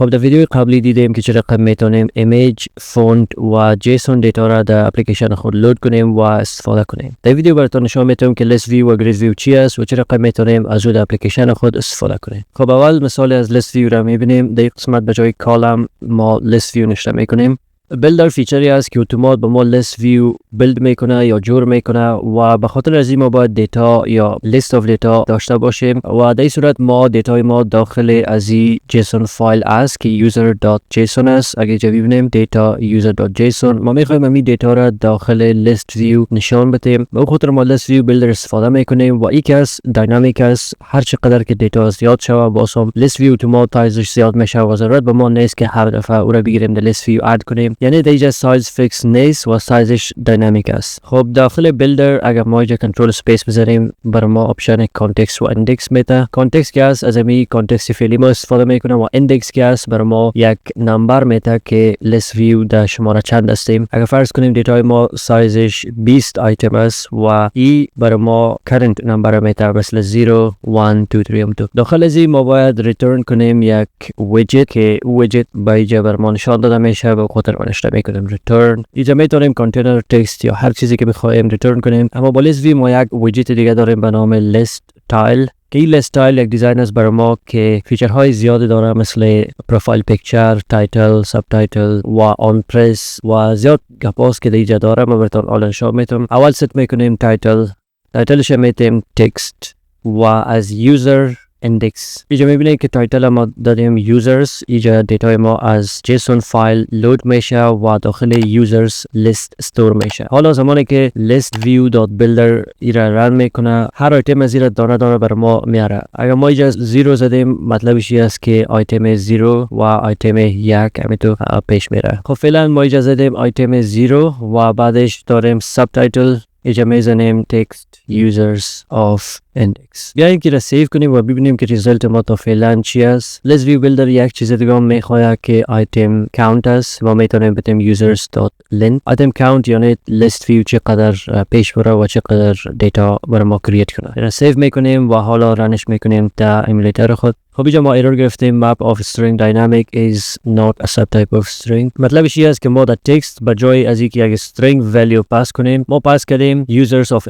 خب در ویدیو قبلی دیدیم که چطور میتونیم ایمیج، فونت و جیسون دیتا را در اپلیکیشن خود لود کنیم و استفاده کنیم. در ویدیو براتون نشون میدم که ListView و GridView چی است و چطور میتونیم از اون اپلیکیشن خود استفاده کنیم. خب اول مثال از ListView را میبینیم. در قسمت به جای کالم ما ListView نشته میکنیم. بلدر فیچری است که اتومات به ما ListView بلد میکنه یا جور میکنه و به خاطر از این ما باید دیتا یا لیست اف دیتا داشته باشیم و در این صورت ما دیتای ما داخل از این جیسون فایل است که user.json است. اگه جا ببینیم دیتا user.json ما میخوایم همین دیتا را داخل ListView نشان بدیم. به خاطر ما ListView بلدر استفاده میکنیم و یک است دینامیک است. هر چقدر که دیتا زیاد شود بازم ListView اتومات سایزش زیاد میشه و ضرورت به ما نیست که هر دفعه او را بگیریم در ListView اد کنیم. یعنی دیگه سایز فیکس نیست و سایزش دینامیک است. خب داخل بلدر اگر ما اینجا کنترل سپیس بذاریم بر ما آپشن کانتکست و اندکس میده. کانتکست که است از همین کانتکست فعلی ما استفاده میکنه و اندکس که است بر ما یک نمبر میده که ListView در شماره چند هستیم. اگر فرض کنیم دیتای ما سایزش 20 آیتم است و ای بر ما کرنت نمبر میده مثل 0 1 2 3 2. داخل از این ما باید ریترن کنیم یک ویدجت که ویدجت با اینجا بر ما نشان داده میشه و خاطر نشته میکنیم ریترن. اینجا میتونیم کانتینر تکست یا هر چیزی که بخوایم ریترن کنیم. اما با ListView ما یک ویدجت دیگه داریم به نام لیست تایل که این لیست تایل یک دیزاین است برای ما که فیچرهای زیادی داره مثل پروفایل پیکچر، تایتل، ساب تایتل و آن پرس و زیاد گپاست که دیگه داره. ما براتون حالا نشون میدم. اول ست میکنیم تایتلش میتیم تکست و از یوزر اندکس. اینجا میبینید که تایتل ما دادیم یوزرز. اینجا دیتای ما از جیسون فایل لود میشه و داخل یوزرز لیست استور میشه. حالا زمانی که ListView.builder ایرا رن میکنه هر آیتم از ایرا دانه بر ما میاره. اگر ما اینجا 0 زدیم مطلبش این است که آیتم 0 و آیتم 1 همینطور پیش میره. خب فعلا ما اینجا زدیم آیتم 0 و بعدش داریم ساب تایتل. اینجا میزنیم text users of index. بیاییم که را سیو کنیم و ببینیم که ریزالت ما تا فعلا چی است. ListView بلدر یک چیز دیگه هم میخواد که آیتم کاونت است و میتونیم بتیم users.length. آیتم کاونت یعنی ListView چقدر پیش بره و چقدر دیتا برای ما کرییت کنه. را سیو میکنیم و حالا رنش میکنیم در امیلیتر خود. خب اینجا ما ایرور گرفتیم map of string dynamic is not a subtype of string. مطلبش این است که ما در تکست به جای از اینکه یک string value پاس کنیم ما پاس کردیم users of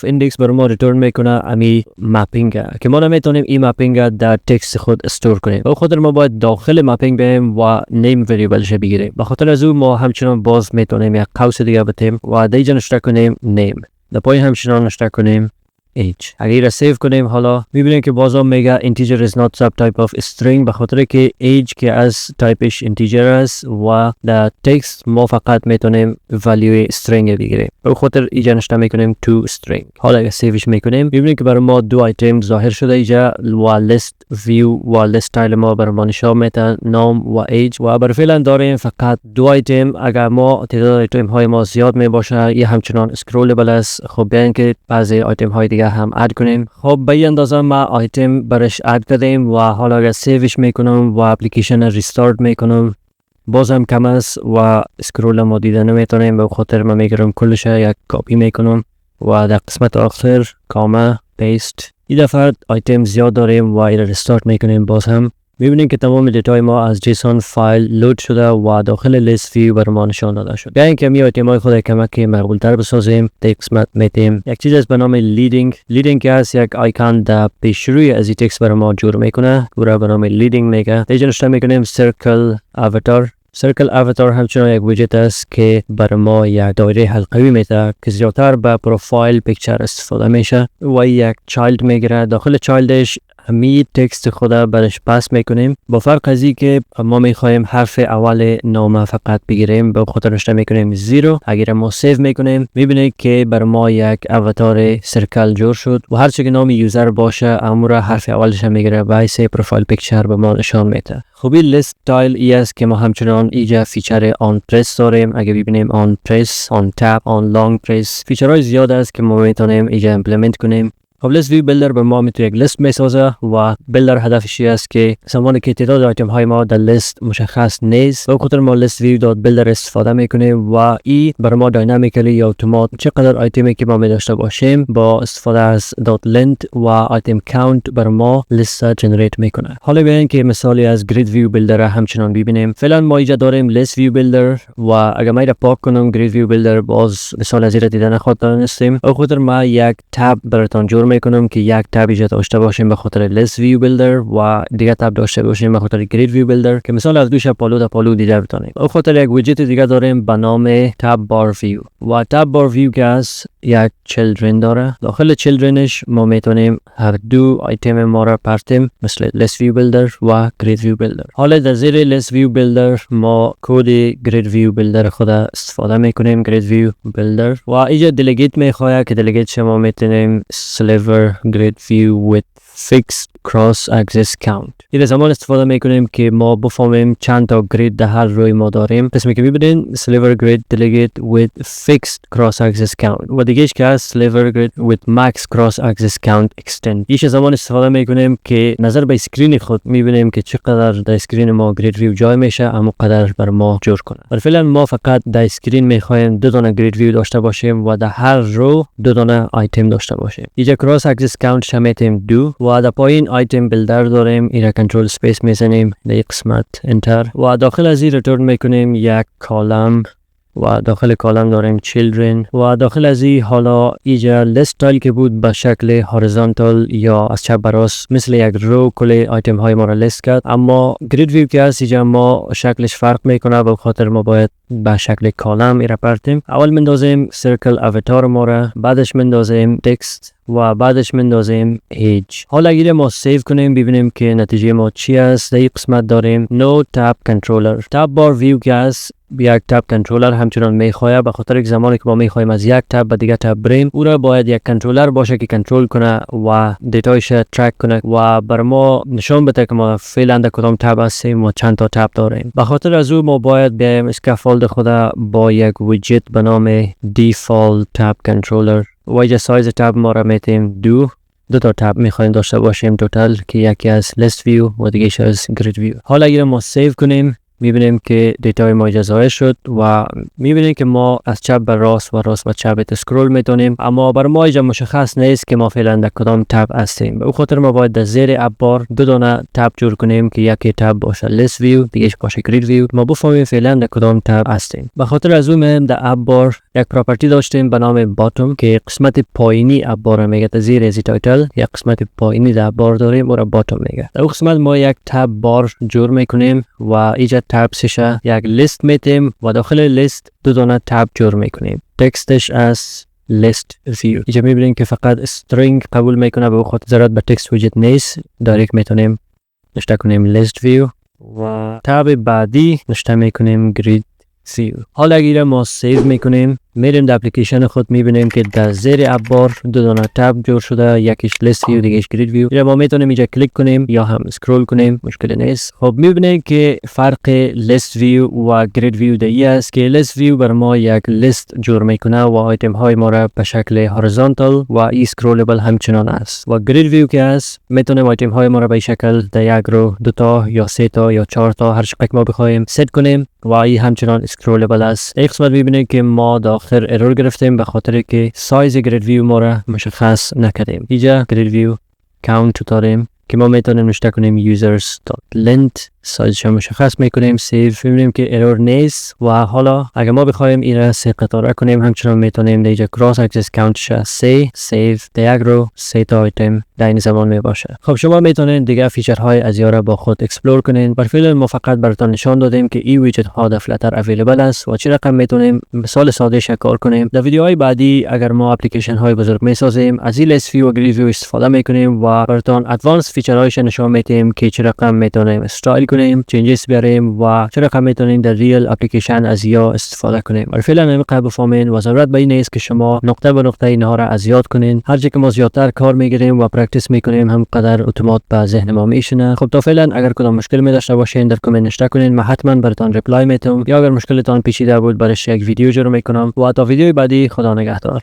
index برای ما ریترن میکنه امی مپینگ که ما نمیتونیم این مپینگ در تکست خود استور کنیم. به خاطر ما باید داخل مپینگ بریم و نیم وریبلش بگیریم. به خاطر از اون ما همچنان باز میتونیم یک قوس دیگه بتیم و دیگه نشته کنیم name. در پایین همچنان نشته کنیم age. اگر را سیو کنیم حالا میبینیم که بازم میگه integer is not subtype of string به خاطر که age که از تایپش integer است و در تکست ما فقط میتونیم value string بگیریم. به خاطر اینجا نشته میکنیم to string. حالا اگر سیوش میکنیم میبینیم که برای ما دو آیتم ظاهر شده اینجا و ListView و list style ما برای ما نشان میده نام و age و برای فعلا داریم فقط دو آیتم. اگر ما تعداد آیتم های ما زیاد میباشه یه همچنان اسکرولبل است. خب بیاین که بعضی آیتم های دیگه هم اد کنیم. خب به این اندازه ما آیتم برش اد کردیم و حالا اگر سیوش میکنم و اپلیکیشن ریستارت میکنم باز هم کم است و اسکرول ما دیده نمیتونیم. به خاطر ما میگیرم کلش یک کپی میکنم و در قسمت آخر کامه پیست. این دفعه آیتم زیاد داریم و این ریستارت میکنیم باز هم میبینیم که تمام دیتای ما از جیسون فایل لود شده و داخل ListView بر ما نشان داده شد. بیاین که می آیتم های خود کمک مقبول تر بسازیم. تکست مت میتیم یک چیز به نام لیدینگ که است یک آیکون در پیش روی از این تکست بر ما جور میکنه. گوره به نام لیدینگ میگه. دیگه نشته میکنیم سرکل آواتار همچنان یک ویدجت است که بر ما یک دایره حلقوی میده که زیادتر به پروفایل پیکچر استفاده میشه و یک چایلد میگیره. داخل چایلدش همی تکست خود برش پاس میکنیم با فرق از این که ما میخوایم حرف اول نام فقط بگیریم. به خاطر نشته میکنیم 0. اگر ما سیو میکنیم میبینید که بر ما یک اواتار سرکل جور شد و هر چه که نام یوزر باشه امور حرف اولش میگیره و ایسه پروفایل پیکچر به ما نشان میده. خب این لیست تایل ای است که ما همچنان اینجا فیچر آن پرس داریم. اگه ببینیم آن پرس، آن تپ، آن لانگ پرس فیچرهای زیاد است که ما میتونیم اینجا ایمپلمنت کنیم. خب لیست ویو بیلدر به ما میتونه یک لیست میسازه و بیلدر هدفش است که زمانی که تعداد آیتم های ما در لیست مشخص نیست به خاطر ما لیست ویو دات بیلدر استفاده میکنیم و این برای ما داینامیکلی یا اتومات چقدر آیتمی که ما می داشته باشیم با استفاده از دات لنت و آیتم کاونت برای ما لیست جنریت میکنه. حالا بیاین که مثالی از گرید ویو بیلدر همچنان ببینیم. فعلا ما اینجا داریم لیست ویو بیلدر و اگر ما را پاک کنم گرید ویو بیلدر باز مثال از این دیدن خود دانستیم. به خاطر ما یک تاب براتون جور میکنم که یک تاب ایجاد داشته باشیم به خاطر لیست ویو بیلدر و دیگه تاب داشته باشیم به خاطر گرید ویو بیلدر که مثال از دوش پالو تا پالو دیده بتونیم. به خاطر یک ویدجت دیگه داریم به نام تاب بار ویو و تاب بار ویو که از یک چیلدرن داره. داخل چیلدرنش ما میتونیم هر دو آیتم ما را پرتیم مثل لیست ویو بیلدر و گرید ویو بیلدر. حالا در زیر لیست ویو بیلدر ما کد گرید ویو بیلدر خود استفاده میکنیم گرید ویو بیلدر و اینجا دلیگیت میخواد که دلیگیت شما میتونیم sliver grid view with fixed cross axis count. این زمان استفاده میکنیم که ما بفهمیم چند تا گرید در هر روی ما داریم. قسمی که میبینین sliver grid delegate with fixed cross axis count و دیگهش که هست sliver grid with max cross axis count extend. ایش زمان استفاده میکنیم که نظر به اسکرین خود میبینیم که چقدر در اسکرین ما گرید ویو جای میشه اما قدر بر ما جور کنه. ولی فعلا ما فقط در اسکرین میخوایم دو دانه گرید ویو داشته باشیم و در هر رو دو دانه آیتم داشته باشیم. اینجا cross axis count شمیتیم 2 و در پایین آیتم بیلدر داریم. این را کنترل سپیس میزنیم در قسمت انتر و داخل از این ریتورن میکنیم یک کالم و داخل کالم داریم چیلدرن و داخل از این حالا اینجا لیست تایل که بود به شکل هوریزونتال یا از چپ به راست مثل یک رو کل آیتم های ما را لیست کرد اما گرید ویو که هست اینجا ما شکلش فرق میکنه به خاطر ما باید به شکل کالم ایرا پرتیم. اول مندازیم سرکل اواتار ما را بعدش مندازیم تکست و بعدش مندازیم ایج. حالا اگر ما سیو کنیم ببینیم که نتیجه ما چی است. در این قسمت داریم نو تاب کنترلر. تاب بار ویو که است یک تاب کنترلر همچنان میخواد به خاطر یک زمانی که ما میخوایم از یک تاب به دیگه تاب بریم او را باید یک کنترلر باشه که کنترل کنه و دیتایش ترک کنه و بر ما نشان بده که ما فعلا در کدام تاب هستیم و چند تا تاب داریم. به خاطر از او ما باید بیایم اسکافولد خود با یک ویدجت به نام دیفالت تاب کنترلر و اینجا سایز تاب ما را میتیم دو تا تاب میخوایم داشته باشیم توتال که یکی از لیست ویو و دیگه از گرید ویو. حالا اگر ما سیو کنیم میبینیم که دیتای ما ظاهر شد و میبینیم که ما از چپ به راست و راست به چپ اسکرول میتونیم اما برای ما اینجا مشخص نیست که ما فعلا در کدام تاب هستیم. به خاطر ما باید در زیر اپ بار دو دانه تاب جور کنیم که یکی تاب باشه لیست ویو دیگهش باشه گرید ویو ما بفهمیم فعلا در کدام تاب هستیم. به خاطر از اون در اپ بار یک پراپرتی داشتیم به نام باتم که قسمت پایینی اپ بار میگه. در زیر از تایتل یک قسمت پایینی در اپ بار داریم و را باتم میگه. در اون قسمت ما یک تاب بار جور میکنیم و اینجا تاب سشه یک لیست میتیم و داخل لیست دو دانه تاب جور میکنیم. تکستش از لیست ویو. اینجا میبینیم که فقط استرینگ قبول میکنه به خاطر ضرورت به تکست ویدجت نیست. دایرکت میتونیم نشته کنیم لیست ویو و تاب بعدی نشته میکنیم گرید ویو. حالا اگر ما سیو میکنیم میریم در اپلیکیشن خود میبینیم که در زیر اپ بار دو دانه تاب جور شده یکیش لیست ویو دیگهش گرید ویو. اینجا ما میتونیم اینجا کلیک کنیم یا هم اسکرول کنیم مشکل نیست. خب میبینیم که فرق لیست ویو و گرید ویو دی است که لیست ویو بر ما یک لیست جور میکنه و آیتم های ما را به شکل هوریزونتال و اسکرولبل همچنان است و گرید ویو که است میتونیم آیتم های ما را به شکل در یک رو دو تا یا سه تا یا چهار تا هر چقدر ما بخوایم ست کنیم و این همچنان اسکرولبل است. این قسمت میبینیم که ما داخل ارور گرفتیم به خاطر که سایز گرید ویو ما را مشخص نکردیم. اینجا گرید ویو کاونت داریم که ما میتونیم نشته کنیم users.length سایزش مشخص میکنیم سیو میبینیم که ارور نیست و حالا اگر ما بخوایم این را سه قطاره کنیم همچنان میتونیم اینجا کراس اکسس کاونتش سه سیو در یک رو سه تا آیتم در این زمان میباشه. خب شما میتونید دیگه فیچرهای از را با خود اکسپلور کنین. بر فعل ما فقط براتون نشان دادیم که این ویدجت ها در فلاتر اویلیبل است و چه رقم میتونیم مثال ساده کار کنیم. در ویدیوهای بعدی اگر ما اپلیکیشن های بزرگ میسازیم از این لیست ویو و گرید ویو استفاده میکنیم و براتون ادوانس فیچرهایش نشان میدیم که چه رقم میتونیم استایل کنیم چنجز بیاریم و چه رقم میتونیم در ریل اپلیکیشن از یا استفاده کنیم. بر فعلا همین بفهمین و ضرورت به این نیست که شما نقطه به نقطه اینها را از یاد کنین. هر چه که ما زیادتر کار میگیریم و پرکتیس میکنیم هم قدر اتومات به ذهن ما میشینه. خب تا فعلا اگر کدام مشکل می داشته باشین در کامنت نوشته کنین من حتما براتون ریپلای میدم یا اگر مشکلتان پیچیده بود برش یک ویدیو جور میکنم و تا ویدیوی بعدی خدا نگهدار.